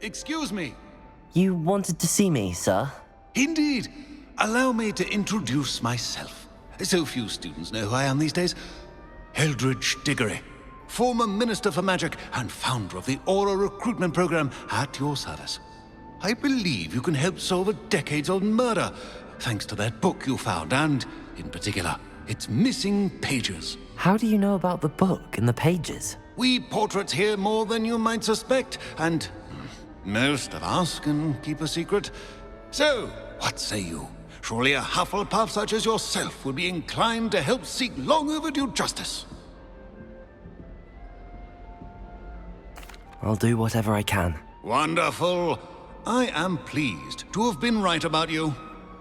Excuse me. You wanted to see me, sir? Indeed. Allow me to introduce myself. So few students know who I am these days. Eldridge Diggory, former Minister for Magic and founder of the Aura Recruitment Program, at your service. I believe you can help solve a decades-old murder, thanks to that book you found, and, in particular, its missing pages. How do you know about the book and the pages? We portraits hear more than you might suspect, and most of us can keep a secret. So, what say you? Surely a Hufflepuff such as yourself would be inclined to help seek long overdue justice. I'll do whatever I can. Wonderful. I am pleased to have been right about you.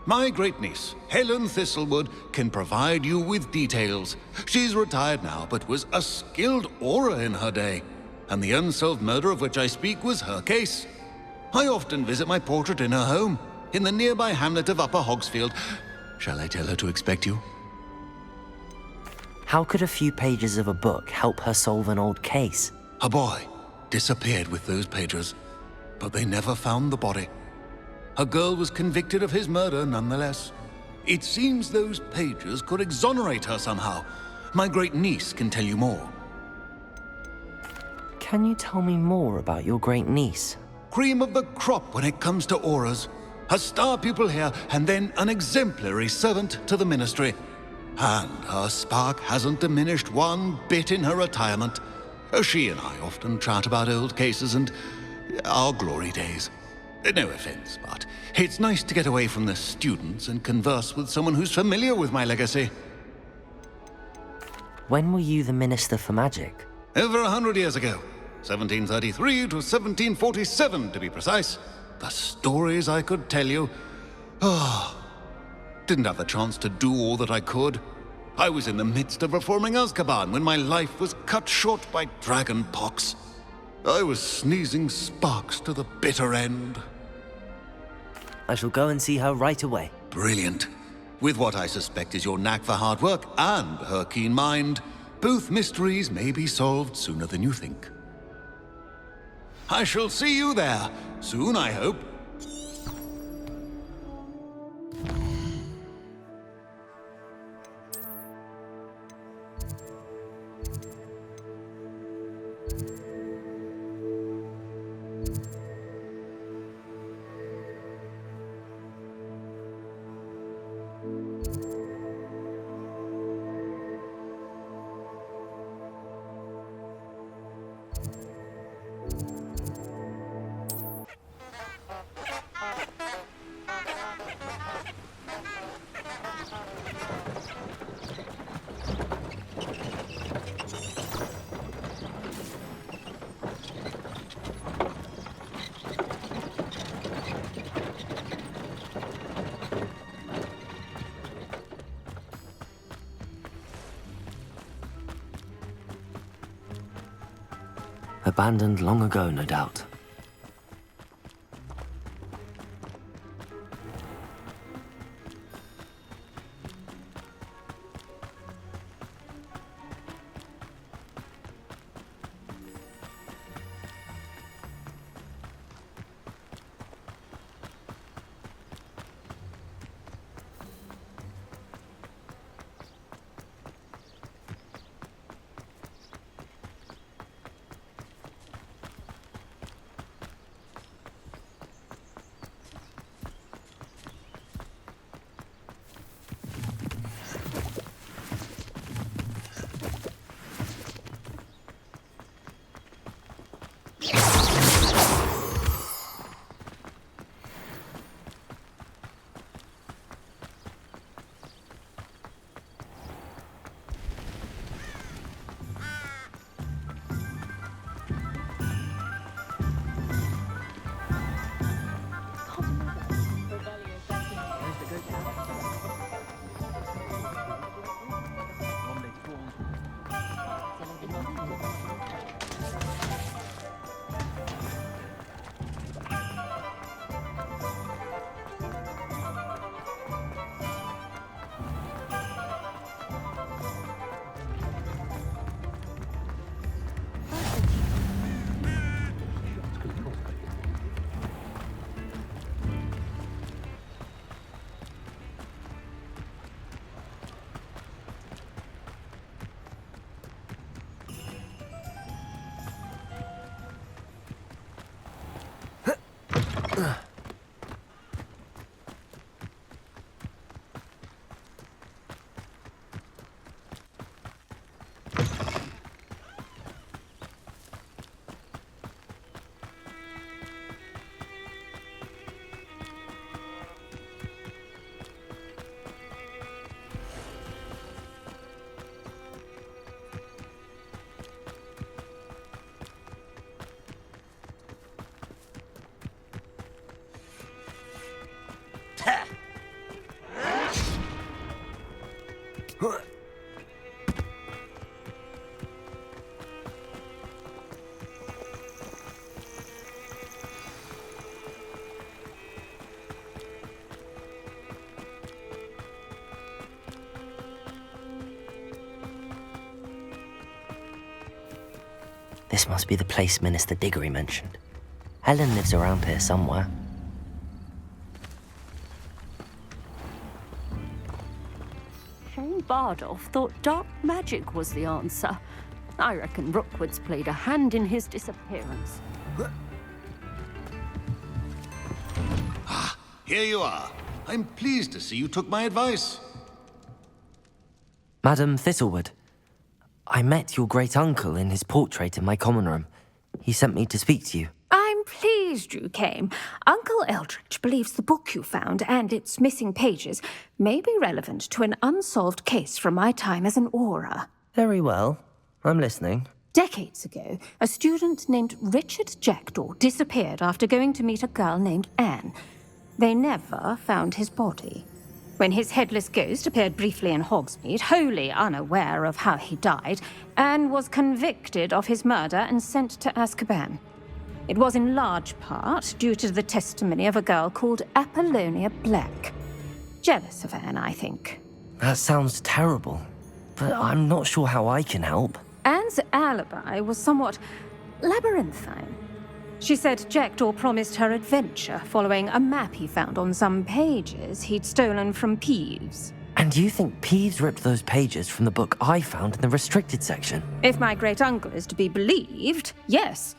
My great-niece, Helen Thistlewood, can provide you with details. She's retired now, but was a skilled aura in her day. And the unsolved murder of which I speak was her case. I often visit my portrait in her home, in the nearby hamlet of Upper Hogsfield. Shall I tell her to expect you? How could a few pages of a book help her solve an old case? A boy disappeared with those pages, but they never found the body. A girl was convicted of his murder nonetheless. It seems those pages could exonerate her somehow. My great-niece can tell you more. Can you tell me more about your great-niece? Cream of the crop when it comes to auras. A star pupil here, and then an exemplary servant to the ministry. And her spark hasn't diminished one bit in her retirement. She and I often chat about old cases and our glory days. No offense, but it's nice to get away from the students and converse with someone who's familiar with my legacy. When were you the Minister for Magic? Over 100 years ago. 1733 to 1747, to be precise. The stories I could tell you. Didn't have the chance to do all that I could. I was in the midst of reforming Azkaban when my life was cut short by dragon pox. I was sneezing sparks to the bitter end. I shall go and see her right away. Brilliant. With what I suspect is your knack for hard work and her keen mind, both mysteries may be solved sooner than you think. I shall see you there, soon I hope. Abandoned long ago, no doubt. This must be the place Minister Diggory mentioned. Helen lives around here somewhere. Shane Bardolph thought dark magic was the answer. I reckon Rookwood's played a hand in his disappearance. Here you are. I'm pleased to see you took my advice. Madam Thistlewood, I met your great-uncle in his portrait in my common room. He sent me to speak to you. I'm pleased you came. Uncle Eldridge believes the book you found and its missing pages may be relevant to an unsolved case from my time as an aura. Very well. I'm listening. Decades ago, a student named Richard Jackdaw disappeared after going to meet a girl named Anne. They never found his body. When his headless ghost appeared briefly in Hogsmeade, wholly unaware of how he died, Anne was convicted of his murder and sent to Azkaban. It was in large part due to the testimony of a girl called Apollonia Black. Jealous of Anne, I think. That sounds terrible, but I'm not sure how I can help. Anne's alibi was somewhat labyrinthine. She said Jackdaw promised her adventure following a map he found on some pages he'd stolen from Peeves. And you think Peeves ripped those pages from the book I found in the restricted section? If my great-uncle is to be believed, yes.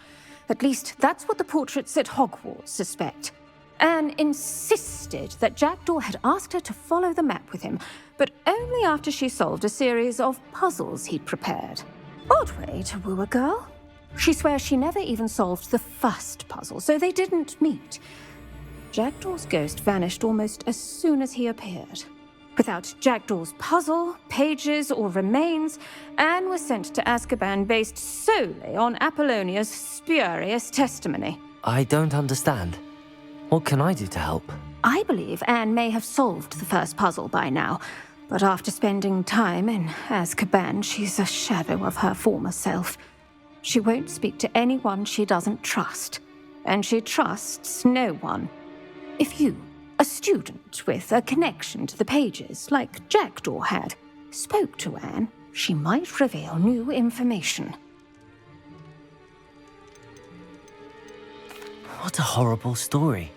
At least that's what the portraits at Hogwarts suspect. Anne insisted that Jackdaw had asked her to follow the map with him, but only after she solved a series of puzzles he'd prepared. Odd way to woo a girl. She swears she never even solved the first puzzle, so they didn't meet. Jackdaw's ghost vanished almost as soon as he appeared. Without Jackdaw's puzzle, pages, or remains, Anne was sent to Azkaban based solely on Apollonia's spurious testimony. I don't understand. What can I do to help? I believe Anne may have solved the first puzzle by now, but after spending time in Azkaban, she's a shadow of her former self. She won't speak to anyone she doesn't trust, and she trusts no one. If you, a student with a connection to the pages, like Jackdaw had, spoke to Anne, she might reveal new information. What a horrible story.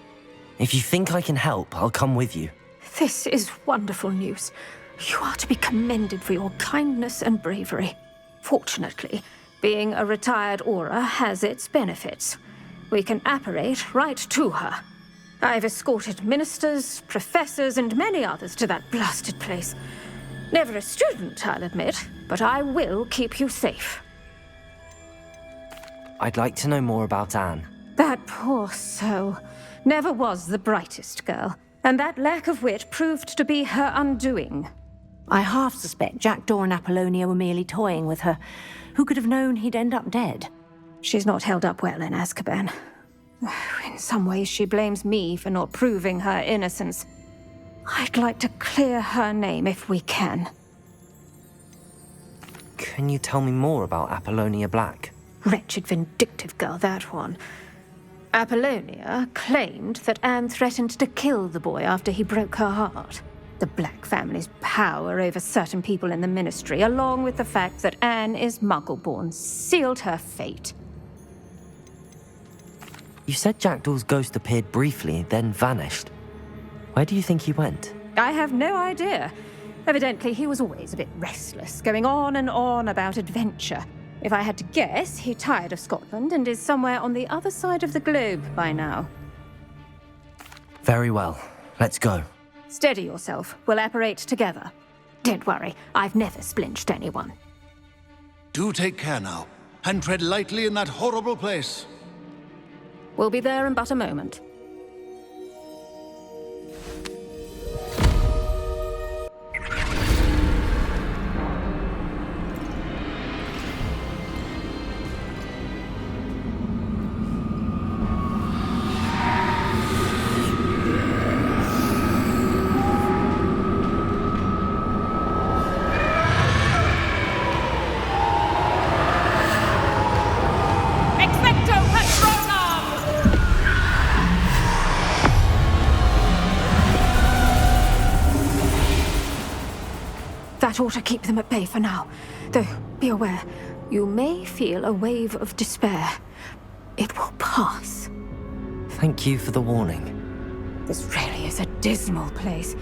If you think I can help, I'll come with you. This is wonderful news. You are to be commended for your kindness and bravery. Fortunately, being a retired aura has its benefits. We can apparate right to her. I've escorted ministers, professors, and many others to that blasted place. Never a student, I'll admit, but I will keep you safe. I'd like to know more about Anne. That poor soul never was the brightest girl, and that lack of wit proved to be her undoing. I half suspect Jackdaw and Apollonia were merely toying with her. Who could have known he'd end up dead? She's not held up well in Azkaban. In some ways, she blames me for not proving her innocence. I'd like to clear her name if we can. Can you tell me more about Apollonia Black? Wretched, vindictive girl, that one. Apollonia claimed that Anne threatened to kill the boy after he broke her heart. The Black family's power over certain people in the Ministry, along with the fact that Anne is Muggle-born, sealed her fate. You said Jackdaw's ghost appeared briefly, then vanished. Where do you think he went? I have no idea. Evidently, he was always a bit restless, going on and on about adventure. If I had to guess, he tired of Scotland and is somewhere on the other side of the globe by now. Very well. Let's go. Steady yourself. We'll apparate together. Don't worry, I've never splinched anyone. Do take care now, and tread lightly in that horrible place. We'll be there in but a moment. That ought to keep them at bay for now. Though, be aware, you may feel a wave of despair. It will pass. Thank you for the warning. This really is a dismal place,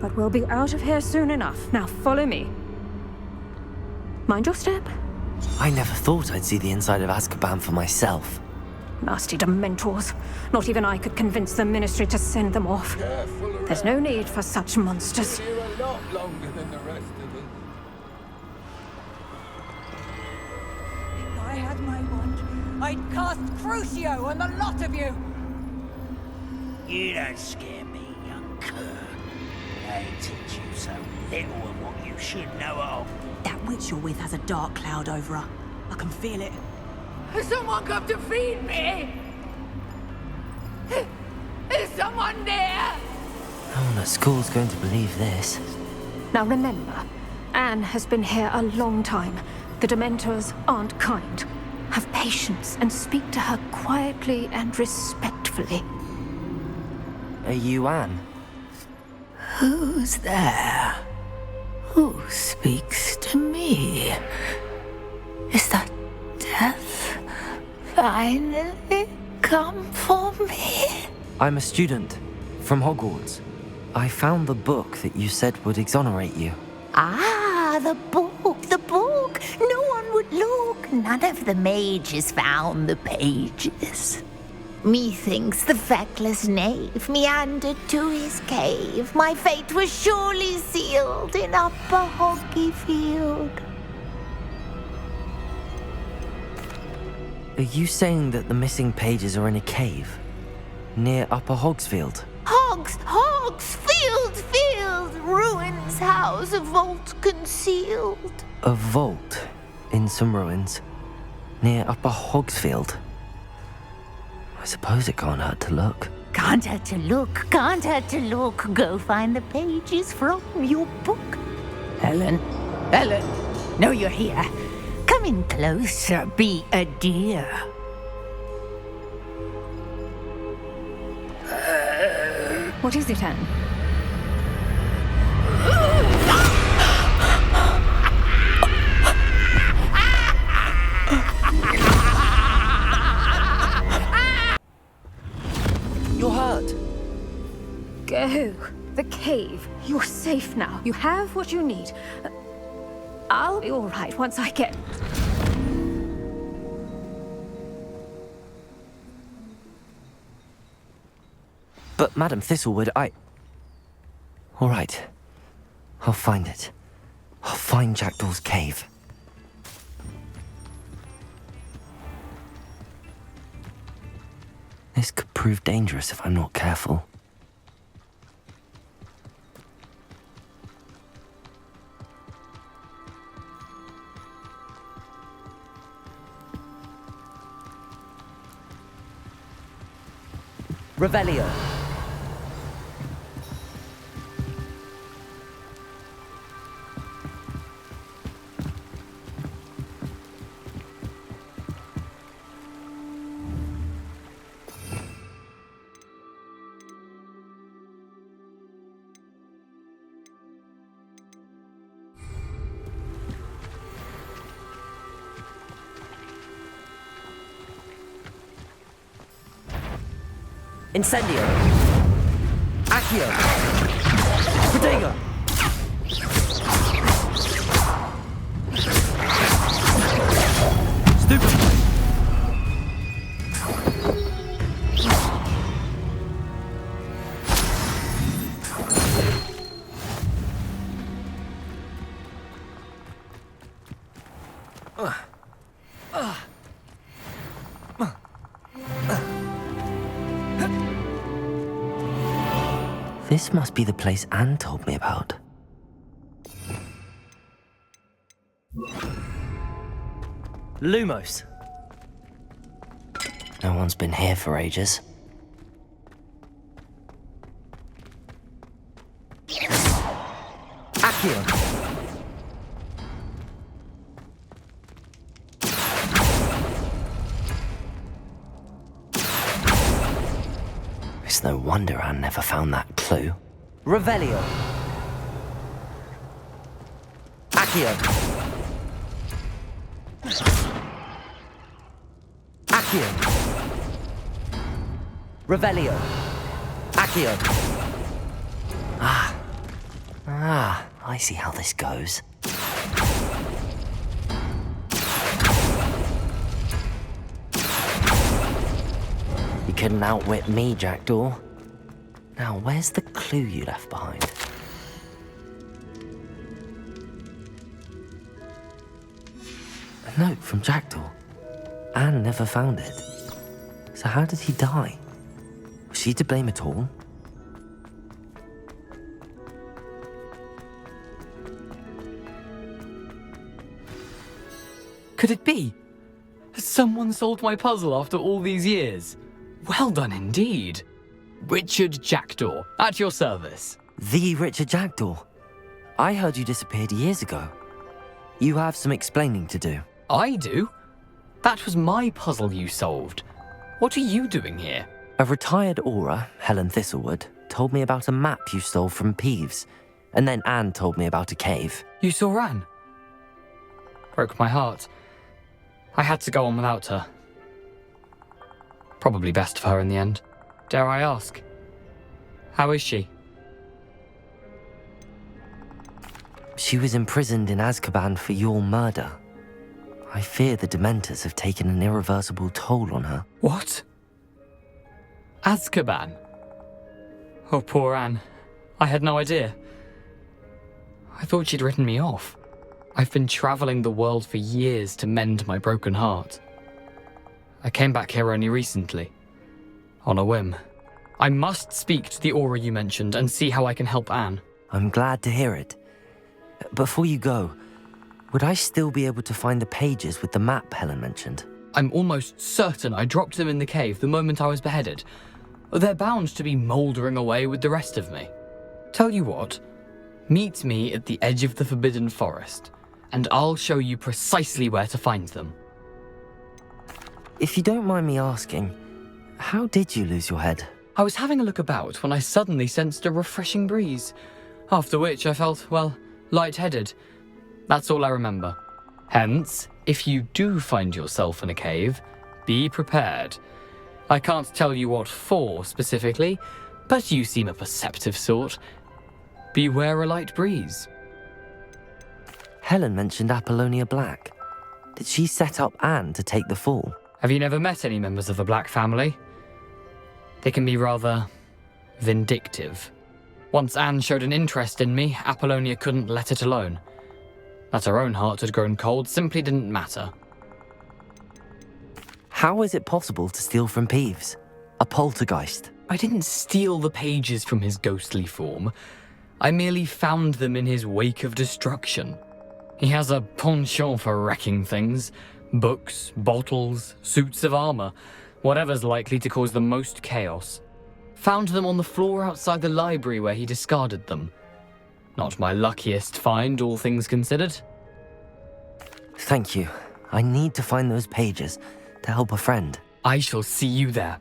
but we'll be out of here soon enough. Now follow me. Mind your step. I never thought I'd see the inside of Azkaban for myself. Nasty Dementors. Not even I could convince the Ministry to send them off. There's no need for such monsters. Here a lot longer than the rest of us. If I had my wand, I'd cast Crucio on the lot of you! You don't scare me, young cur. They teach you so little of what you should know of. That witch you're with has a dark cloud over her. I can feel it. Has someone come to feed me? Is someone there? No one at school's going to believe this. Now remember, Anne has been here a long time. The Dementors aren't kind. Have patience and speak to her quietly and respectfully. Are you Anne? Who's there? Who speaks to me? Is that death finally come for me? I'm a student from Hogwarts. I found the book that you said would exonerate you. Ah, the book, the book. No one would look. None of the mages found the pages. Methinks the feckless knave meandered to his cave. My fate was surely sealed in Upper Hoggyfield. Are you saying that the missing pages are in a cave? Near Upper Hogsfield? Field, ruins house, a vault concealed. A vault in some ruins? Near Upper Hogsfield? I suppose it can't hurt to look. Can't hurt to look, can't hurt to look. Go find the pages from your book. Helen, know you're here. Come in closer, be a dear. What is it, Anne? You're hurt. Go. The cave. You're safe now. You have what you need. I'll be all right once I get... But Madam Thistlewood, All right. I'll find it. I'll find Jackdaw's cave. This could prove dangerous if I'm not careful. Revelio. Incendio. Accio. Protego. Stupefy. This must be the place Anne told me about. Lumos. No one's been here for ages. Accio. It's no wonder Anne never found that clue. Revelio. Accio. Accio. Revelio. Accio. I see how this goes. You couldn't outwit me, Jackdaw. Now, where's the clue you left behind? A note from Jackdaw. Anne never found it. So how did he die? Was she to blame at all? Could it be? Has someone solved my puzzle after all these years? Well done indeed. Richard Jackdaw, at your service. The Richard Jackdaw. I heard you disappeared years ago. You have some explaining to do. I do? That was my puzzle you solved. What are you doing here? A retired aura, Helen Thistlewood, told me about a map you stole from Peeves. And then Anne told me about a cave. You saw Anne? Broke my heart. I had to go on without her. Probably best for her in the end. Dare I ask? How is she? She was imprisoned in Azkaban for your murder. I fear the Dementors have taken an irreversible toll on her. What? Azkaban? Oh, poor Anne. I had no idea. I thought she'd written me off. I've been traveling the world for years to mend my broken heart. I came back here only recently, on a whim. I must speak to the aura you mentioned and see how I can help Anne. I'm glad to hear it. Before you go, would I still be able to find the pages with the map Helen mentioned? I'm almost certain I dropped them in the cave the moment I was beheaded. They're bound to be mouldering away with the rest of me. Tell you what, meet me at the edge of the Forbidden Forest, and I'll show you precisely where to find them. If you don't mind me asking, how did you lose your head? I was having a look about when I suddenly sensed a refreshing breeze, after which I felt, well, lightheaded. That's all I remember. Hence, if you do find yourself in a cave, be prepared. I can't tell you what for specifically, but you seem a perceptive sort. Beware a light breeze. Helen mentioned Apollonia Black. Did she set up Anne to take the fall? Have you never met any members of the Black family? They can be rather vindictive. Once Anne showed an interest in me, Apollonia couldn't let it alone. That her own heart had grown cold simply didn't matter. How is it possible to steal from Peeves? A poltergeist? I didn't steal the pages from his ghostly form. I merely found them in his wake of destruction. He has a penchant for wrecking things. Books, bottles, suits of armor, whatever's likely to cause the most chaos. Found them on the floor outside the library where he discarded them. Not my luckiest find, all things considered. Thank you. I need to find those pages to help a friend. I shall see you there.